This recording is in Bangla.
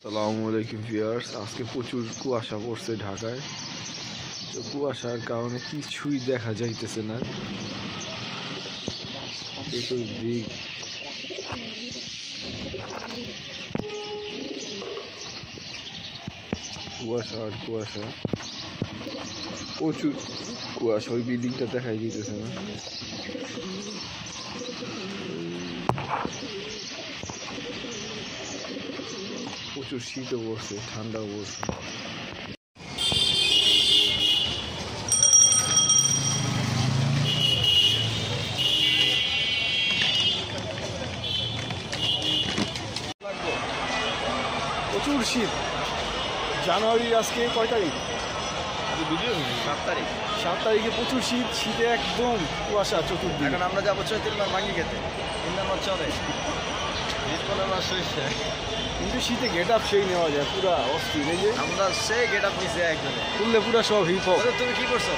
আসসালামু আলাইকুম ভিউয়ার্স, আজকে প্রচুর কুয়াশা পড়ছে ঢাকায়। তো কুয়াশার কারণে কিছুই দেখা যাইতেছে না। চতুর্দিক কুয়াশা আর কুয়াশা, প্রচুর কুয়াশা। ওই বিল্ডিংটা দেখাই দিতেছে না। প্রচুর শীতও পড়ছে, ঠান্ডাও পড়ছে। প্রচুর শীত। জানুয়ারির আজকে কয় তারিখ? 7 তারিখে প্রচুর শীত। শীতে একদম কুয়াশা চতুর্দিকে। এখন আমরা যাবো 34 মাস ভাঙ্গি খেতে, 3 মাস চলে, 15 মাস হয়েছে। কিন্তু শীতে গেট আপ সেই নেওয়া যায়, পুরা অস্থির। এই যে আমরা সেই গেট আপ নিচে একজনে খুললে পুরা সব হিপ হপ। তুমি কি করছো?